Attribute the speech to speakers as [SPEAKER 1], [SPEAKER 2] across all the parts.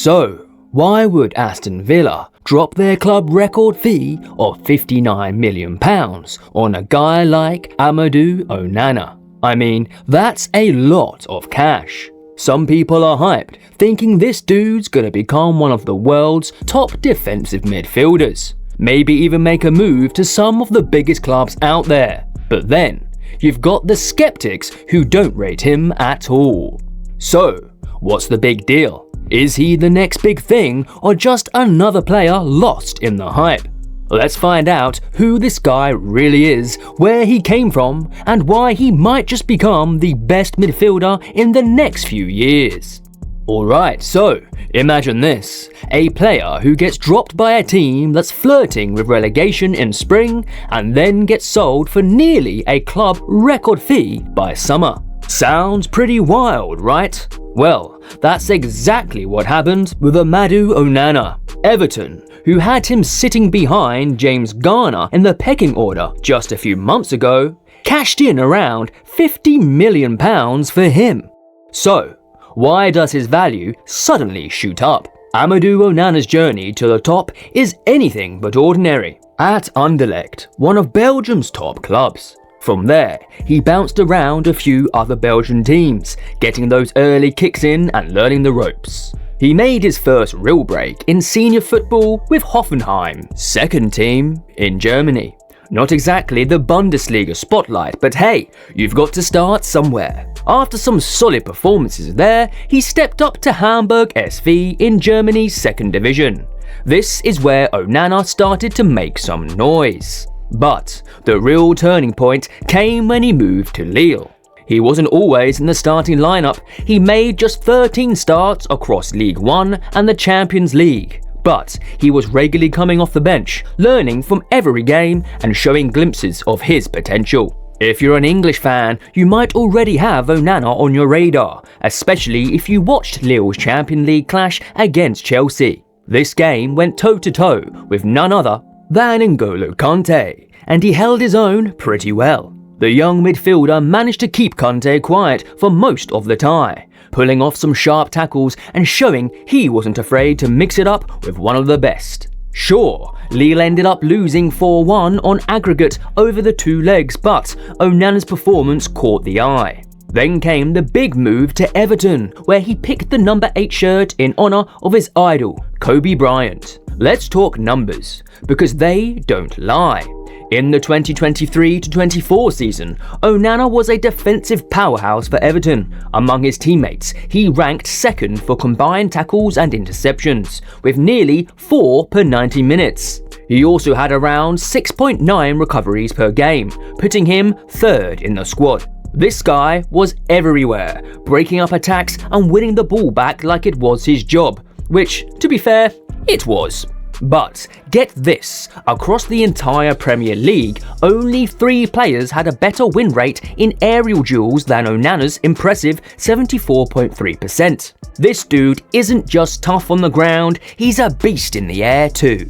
[SPEAKER 1] So, why would Aston Villa drop their club record fee of £59 million on a guy like Amadou Onana? I mean, that's a lot of cash. Some people are hyped, thinking this dude's gonna become one of the world's top defensive midfielders. Maybe even make a move to some of the biggest clubs out there. But then, you've got the skeptics who don't rate him at all. So, what's the big deal? Is he the next big thing or just another player lost in the hype? Let's find out who this guy really is, where he came from, and why he might just become the best midfielder in the next few years. Alright, so imagine this, a player who gets dropped by a team that's flirting with relegation in spring and then gets sold for nearly a club record fee by summer. Sounds pretty wild, right? Well, that's exactly what happened with Amadou Onana. Everton, who had him sitting behind James Garner in the pecking order just a few months ago, cashed in around £50 million for him. So, why does his value suddenly shoot up? Amadou Onana's journey to the top is anything but ordinary. At Anderlecht, one of Belgium's top clubs. From there, he bounced around a few other Belgian teams, getting those early kicks in and learning the ropes. He made his first real break in senior football with Hoffenheim, second team in Germany. Not exactly the Bundesliga spotlight, but hey, you've got to start somewhere. After some solid performances there, he stepped up to Hamburg SV in Germany's second division. This is where Onana started to make some noise. But the real turning point came when he moved to Lille. He wasn't always in the starting lineup. He made just 13 starts across League One and the Champions League. But he was regularly coming off the bench, learning from every game and showing glimpses of his potential. If you're an English fan, you might already have Onana on your radar, especially if you watched Lille's Champions League clash against Chelsea. This game went toe-to-toe with none other than N'Golo Kante, and he held his own pretty well. The young midfielder managed to keep Kante quiet for most of the tie, pulling off some sharp tackles and showing he wasn't afraid to mix it up with one of the best. Sure, Lille ended up losing 4-1 on aggregate over the two legs, but Onana's performance caught the eye. Then came the big move to Everton, where he picked the number 8 shirt in honour of his idol, Kobe Bryant. Let's talk numbers, because they don't lie. In the 2023-24 season, Onana was a defensive powerhouse for Everton. Among his teammates, he ranked second for combined tackles and interceptions, with nearly 4 per 90 minutes. He also had around 6.9 recoveries per game, putting him third in the squad. This guy was everywhere, breaking up attacks and winning the ball back like it was his job, which, to be fair, it was. But get this, across the entire Premier League, only 3 players had a better win rate in aerial duels than Onana's impressive 74.3%. This dude isn't just tough on the ground, he's a beast in the air too.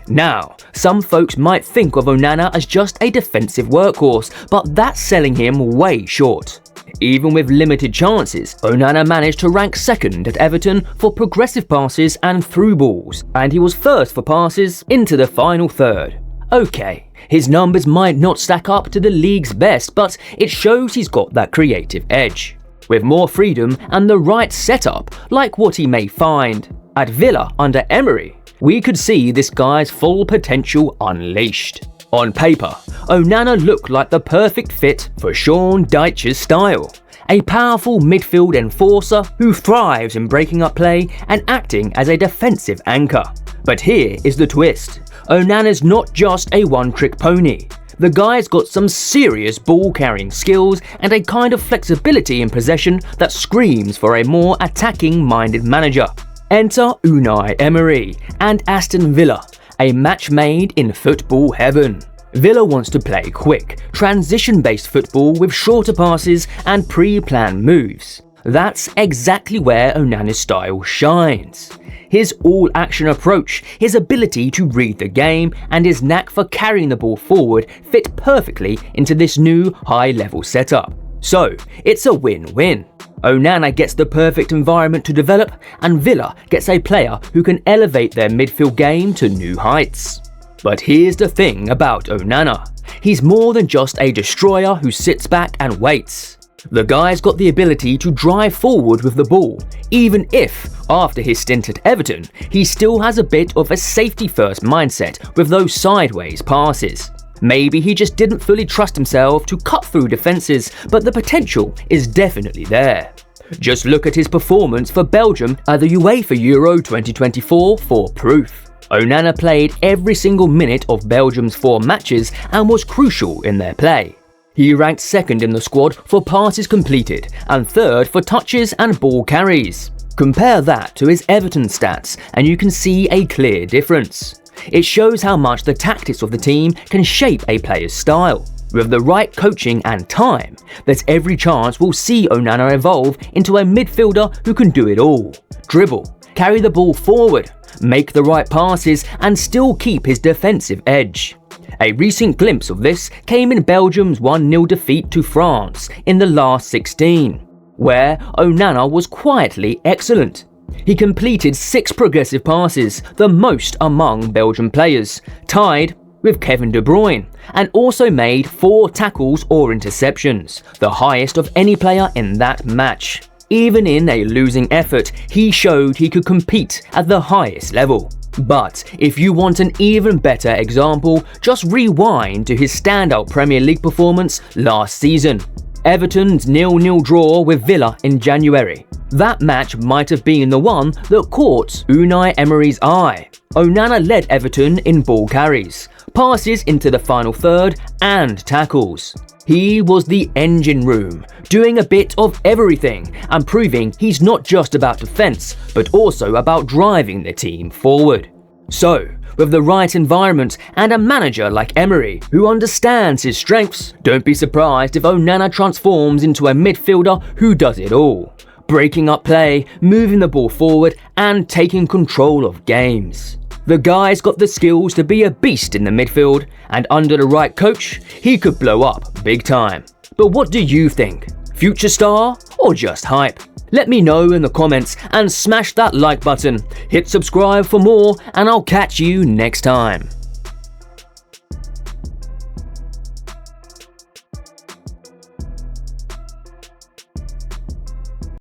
[SPEAKER 1] Now, some folks might think of Onana as just a defensive workhorse, but that's selling him way short. Even with limited chances, Onana managed to rank second at Everton for progressive passes and through balls, and he was first for passes into the final third. Okay, his numbers might not stack up to the league's best, but it shows he's got that creative edge. With more freedom and the right setup, like what he may find at Villa under Emery, we could see this guy's full potential unleashed. On paper, Onana looked like the perfect fit for Sean Dyche's style. A powerful midfield enforcer who thrives in breaking up play and acting as a defensive anchor. But here is the twist. Onana's not just a one-trick pony. The guy's got some serious ball-carrying skills and a kind of flexibility in possession that screams for a more attacking-minded manager. Enter Unai Emery and Aston Villa, a match made in football heaven. Villa wants to play quick, transition-based football with shorter passes and pre-planned moves. That's exactly where Onana's style shines. His all-action approach, his ability to read the game, and his knack for carrying the ball forward fit perfectly into this new high-level setup. So, it's a win-win. Onana gets the perfect environment to develop, and Villa gets a player who can elevate their midfield game to new heights. But here's the thing about Onana. He's more than just a destroyer who sits back and waits. The guy's got the ability to drive forward with the ball, even if, after his stint at Everton, he still has a bit of a safety-first mindset with those sideways passes. Maybe he just didn't fully trust himself to cut through defences, but the potential is definitely there. Just look at his performance for Belgium at the UEFA Euro 2024 for proof. Onana played every single minute of Belgium's 4 matches and was crucial in their play. He ranked second in the squad for passes completed and third for touches and ball carries. Compare that to his Everton stats and you can see a clear difference. It shows how much the tactics of the team can shape a player's style. With the right coaching and time, there's every chance we'll see Onana evolve into a midfielder who can do it all. Dribble, carry the ball forward, make the right passes and still keep his defensive edge. A recent glimpse of this came in Belgium's 1-0 defeat to France in the last 16, where Onana was quietly excellent. He completed 6 progressive passes, the most among Belgian players, tied with Kevin De Bruyne, and also made 4 tackles or interceptions, the highest of any player in that match. Even in a losing effort, he showed he could compete at the highest level. But if you want an even better example, just rewind to his standout Premier League performance last season. Everton's 0-0 draw with Villa in January. That match might have been the one that caught Unai Emery's eye. Onana led Everton in ball carries, passes into the final third and tackles. He was the engine room, doing a bit of everything and proving he's not just about defence, but also about driving the team forward. So, with the right environment and a manager like Emery who understands his strengths, don't be surprised if Onana transforms into a midfielder who does it all, breaking up play, moving the ball forward and taking control of games. The guy's got the skills to be a beast in the midfield, and under the right coach, he could blow up big time. But what do you think? Future star or just hype? Let me know in the comments and smash that like button. Hit subscribe for more and I'll catch you next time.